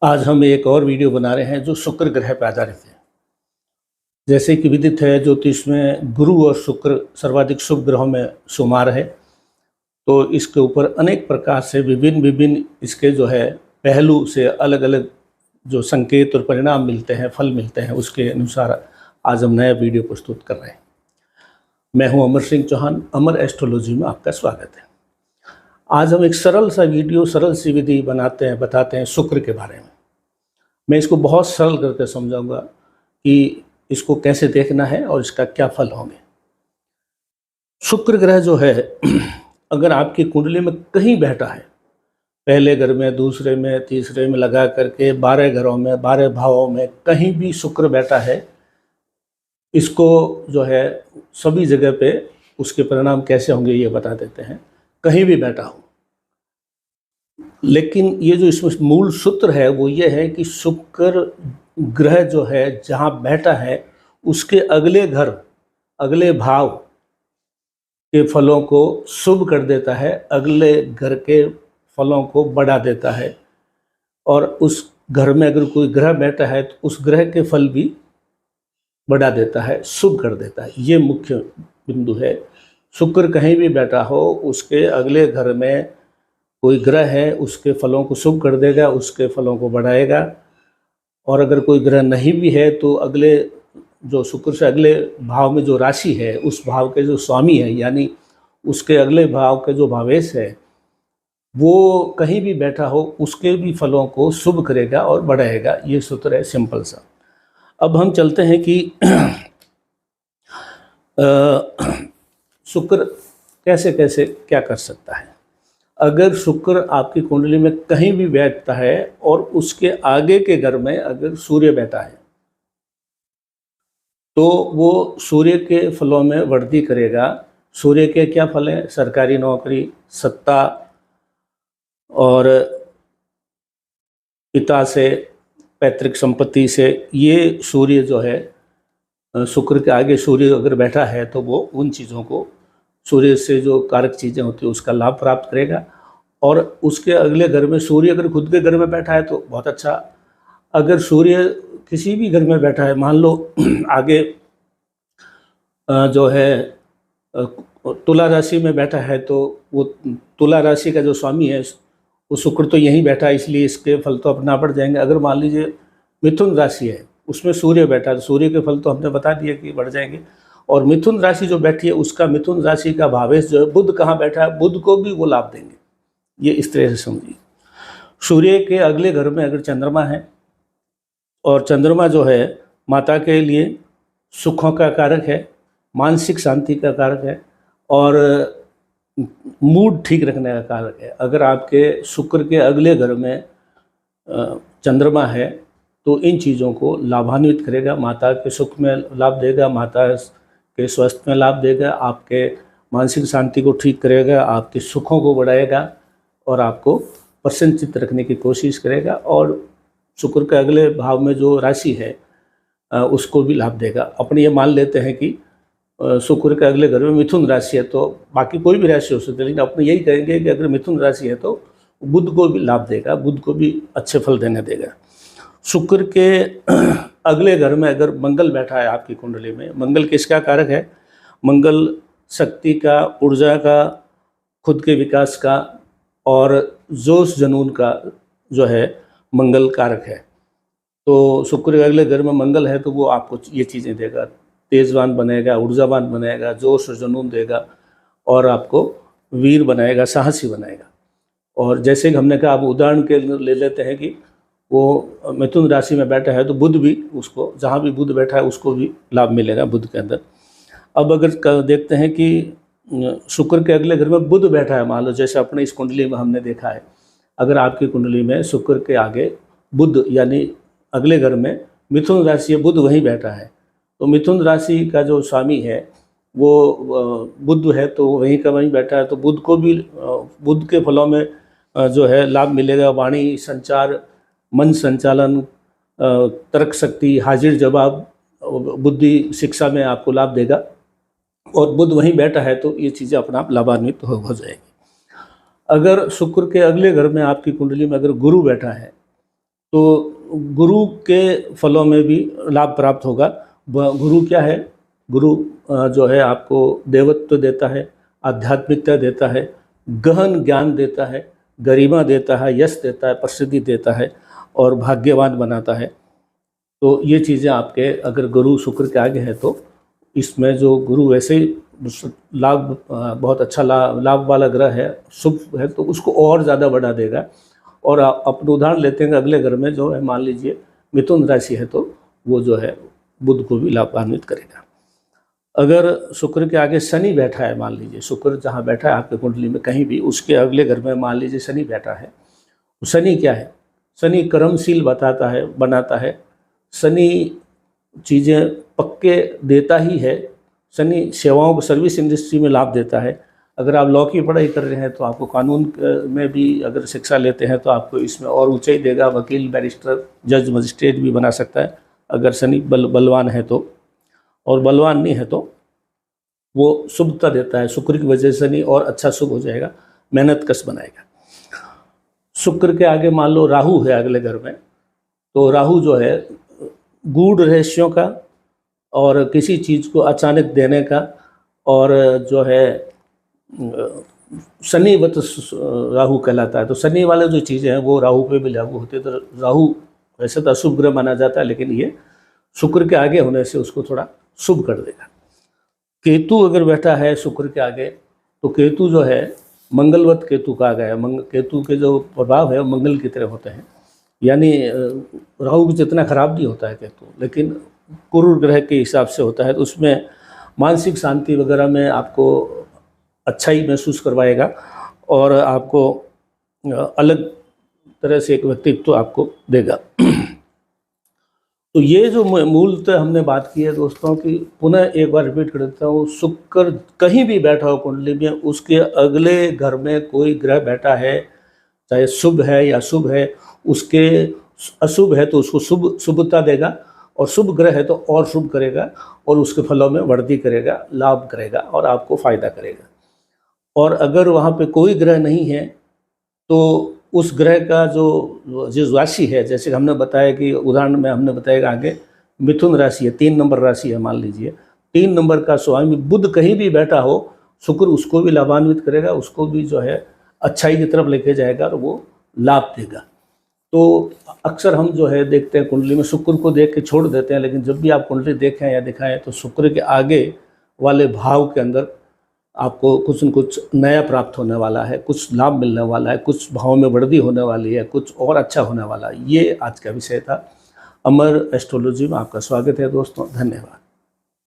आज हम एक और वीडियो बना रहे हैं जो शुक्र ग्रह पर आधारित है। जैसे कि विदित है ज्योतिष में गुरु और शुक्र सर्वाधिक शुभ ग्रहों में शुमार है। तो इसके ऊपर अनेक प्रकार से विभिन्न इसके जो है पहलू से अलग अलग जो संकेत और परिणाम मिलते हैं, फल मिलते हैं, उसके अनुसार आज हम नया वीडियो प्रस्तुत कर रहे हैं। मैं हूं अमर सिंह चौहान, अमर एस्ट्रोलॉजी में आपका स्वागत है। आज हम एक सरल सा वीडियो, सरल सी विधि बताते हैं शुक्र के बारे में। मैं इसको बहुत सरल करके समझाऊंगा कि इसको कैसे देखना है और इसका क्या फल होंगे। शुक्र ग्रह जो है अगर आपकी कुंडली में कहीं बैठा है, पहले घर में, दूसरे में, तीसरे में लगा करके 12 घरों में, 12 भावों में कहीं भी शुक्र बैठा है, इसको जो है सभी जगह पे उसके परिणाम कैसे होंगे ये बता देते हैं। कहीं भी बैठा हो, लेकिन ये जो इसमें मूल सूत्र है वो ये है कि शुक्र ग्रह जो है जहाँ बैठा है उसके अगले घर, अगले भाव के फलों को शुभ कर देता है, अगले घर के फलों को बढ़ा देता है। और उस घर में अगर कोई ग्रह बैठा है तो उस ग्रह के फल भी बढ़ा देता है, शुभ कर देता है। ये मुख्य बिंदु है। शुक्र कहीं भी बैठा हो, उसके अगले घर में कोई ग्रह है, उसके फलों को शुभ कर देगा, उसके फलों को बढ़ाएगा। और अगर कोई ग्रह नहीं भी है तो अगले जो शुक्र से अगले भाव में जो राशि है, उस भाव के जो स्वामी है, यानी उसके अगले भाव के जो भावेश है, वो कहीं भी बैठा हो उसके भी फलों को शुभ करेगा और बढ़ाएगा। ये सूत्र है, सिंपल सा। अब हम चलते हैं कि शुक्र कैसे कैसे क्या कर सकता है। अगर शुक्र आपकी कुंडली में कहीं भी बैठता है और उसके आगे के घर में अगर सूर्य बैठा है तो वो सूर्य के फलों में वृद्धि करेगा। सूर्य के क्या फल हैं? सरकारी नौकरी, सत्ता और पिता से, पैतृक संपत्ति से। ये सूर्य जो है, शुक्र के आगे सूर्य अगर बैठा है तो वो उन चीज़ों को, सूर्य से जो कारक चीज़ें होती है उसका लाभ प्राप्त करेगा। और उसके अगले घर में सूर्य अगर खुद के घर में बैठा है तो बहुत अच्छा। अगर सूर्य किसी भी घर में बैठा है, मान लो आगे जो है तुला राशि में बैठा है, तो वो तुला राशि का जो स्वामी है वो शुक्र तो यहीं बैठा है, इसलिए इसके फल तो अपना बढ़ जाएंगे। अगर मान लीजिए मिथुन राशि है, उसमें सूर्य बैठा है, तो सूर्य के फल तो हमने बता दिए कि बढ़ जाएंगे। और मिथुन राशि जो बैठी है उसका, मिथुन राशि का भावेश जो है, बुध कहाँ बैठा है, बुध को भी वो लाभ देंगे। ये इस तरह से समझिए। सूर्य के अगले घर में अगर चंद्रमा है, और चंद्रमा जो है माता के लिए सुखों का कारक है, मानसिक शांति का कारक है और मूड ठीक रखने का कारक है। अगर आपके शुक्र के अगले घर में चंद्रमा है तो इन चीज़ों को लाभान्वित करेगा, माता के सुख में लाभ देगा, माता के स्वास्थ्य में लाभ देगा, आपके मानसिक शांति को ठीक करेगा, आपके सुखों को बढ़ाएगा और आपको प्रसन्नचित्त रखने की कोशिश करेगा। और शुक्र के अगले भाव में जो राशि है उसको भी लाभ देगा। अपने ये मान लेते हैं कि शुक्र के अगले घर में मिथुन राशि है, तो बाकी कोई भी राशि हो सकती है, लेकिन अपने यही कहेंगे कि अगर मिथुन राशि है तो बुध को भी लाभ देगा, बुध को भी अच्छे फल देने देगा। शुक्र के अगले घर में अगर मंगल बैठा है आपकी कुंडली में, मंगल किसका कारक है? मंगल शक्ति का, ऊर्जा का, खुद के विकास का और जोश जुनून का जो है मंगल कारक है। तो शुक्र के अगले घर में मंगल है तो वो आपको ये चीज़ें देगा, तेजवान बनेगा, ऊर्जावान बनेगा, जोश और जुनून देगा और आपको वीर बनाएगा, साहसी बनाएगा। और जैसे कि हमने कहा, अब उदाहरण के ले लेते हैं कि वो मिथुन राशि में बैठा है तो बुध भी, उसको जहाँ भी बुध बैठा है उसको भी लाभ मिलेगा बुध के अंदर। अब अगर देखते हैं कि शुक्र के अगले घर में बुध बैठा है, मान लो जैसे अपने इस कुंडली में हमने देखा है, अगर आपकी कुंडली में शुक्र के आगे बुध यानी अगले घर में मिथुन राशि है, बुध वहीं बैठा है, तो मिथुन राशि का जो स्वामी है वो बुध है, तो वहीं का वहीं बैठा है, तो बुध को भी, बुध के फलों में जो है लाभ मिलेगा। वाणी, संचार, मन संचालन, तर्क शक्ति, हाजिर जवाब, बुद्धि, शिक्षा में आपको लाभ देगा। और बुध वहीं बैठा है तो ये चीज़ें अपना आप लाभान्वित हो जाएगी। अगर शुक्र के अगले घर में आपकी कुंडली में अगर गुरु बैठा है तो गुरु के फलों में भी लाभ प्राप्त होगा। गुरु क्या है? गुरु जो है आपको देवत्व देता है, आध्यात्मिकता देता है, गहन ज्ञान देता है, गरिमा देता है, यश देता है, प्रसिद्धि देता है और भाग्यवान बनाता है। तो ये चीज़ें आपके अगर गुरु शुक्र के आगे है तो इसमें जो गुरु वैसे ही लाभ बहुत अच्छा लाभ वाला ग्रह है, शुभ है, तो उसको और ज़्यादा बढ़ा देगा। और अपने उदाहरण लेते हैं अगले घर में जो है मान लीजिए मिथुन राशि है तो वो जो है बुध को भी लाभान्वित करेगा। अगर शुक्र के आगे शनि बैठा है, मान लीजिए शुक्र जहाँ बैठा है आपके कुंडली में कहीं भी, उसके अगले घर में मान लीजिए शनि बैठा है, तो शनि क्या है? शनि कर्मशील बनाता है। शनि चीज़ें पक्के देता ही है। शनि सेवाओं को सर्विस इंडस्ट्री में लाभ देता है। अगर आप लॉ की पढ़ाई कर रहे हैं तो आपको कानून में भी अगर शिक्षा लेते हैं तो आपको इसमें और ऊंचाई देगा। वकील, बैरिस्टर, जज, मजिस्ट्रेट भी बना सकता है अगर शनि बलवान है तो। और बलवान नहीं है तो वो शुभता देता है। शुक्र की वजह से शनि और अच्छा शुभ हो जाएगा, मेहनत कश बनाएगा। शुक्र के आगे मान लो राहु है अगले घर में, तो राहु जो है गूढ़ रहस्यों का और किसी चीज़ को अचानक देने का, और जो है शनिवत राहु कहलाता है। तो शनि वाले जो चीज़ें हैं वो राहु पे भी लागू होते हैं। तो राहु वैसे तो अशुभ ग्रह माना जाता है, लेकिन ये शुक्र के आगे होने से उसको थोड़ा शुभ कर देगा। केतु अगर बैठा है शुक्र के आगे, तो केतु जो है मंगलवत केतु कहा गया है। केतु के जो प्रभाव है मंगल की तरह होते हैं, यानी राहु की जितना खराब नहीं होता है केतु, लेकिन क्रूर ग्रह के हिसाब से होता है। तो उसमें मानसिक शांति वगैरह में आपको अच्छाई महसूस करवाएगा और आपको अलग तरह से एक व्यक्तित्व आपको देगा। तो ये जो मूलतः हमने बात की है दोस्तों की, पुनः एक बार रिपीट कर देता हूँ, शुक्र कहीं भी बैठा हो कुंडली में, उसके अगले घर में कोई ग्रह बैठा है, चाहे शुभ है या अशुभ है, उसके अशुभ है तो उसको शुभता देगा, और शुभ ग्रह है तो और शुभ करेगा और उसके फलों में वृद्धि करेगा, लाभ करेगा और आपको फायदा करेगा। और अगर वहाँ पे कोई ग्रह नहीं है तो उस ग्रह का जो राशि है, जैसे हमने बताया कि उदाहरण में हमने बताया आगे मिथुन राशि है, 3 नंबर राशि है मान लीजिए, 3 नंबर का स्वामी बुध कहीं भी बैठा हो, शुक्र उसको भी लाभान्वित करेगा, उसको भी जो है अच्छाई की तरफ लेके जाएगा और वो लाभ देगा। तो अक्सर हम जो है देखते हैं कुंडली में शुक्र को देख के छोड़ देते हैं, लेकिन जब भी आप कुंडली देखें या दिखाएं तो शुक्र के आगे वाले भाव के अंदर आपको कुछ न कुछ नया प्राप्त होने वाला है, कुछ लाभ मिलने वाला है, कुछ भाव में वृद्धि होने वाली है, कुछ और अच्छा होने वाला है। ये आज का विषय था। अमर एस्ट्रोलॉजी में आपका स्वागत है दोस्तों, धन्यवाद।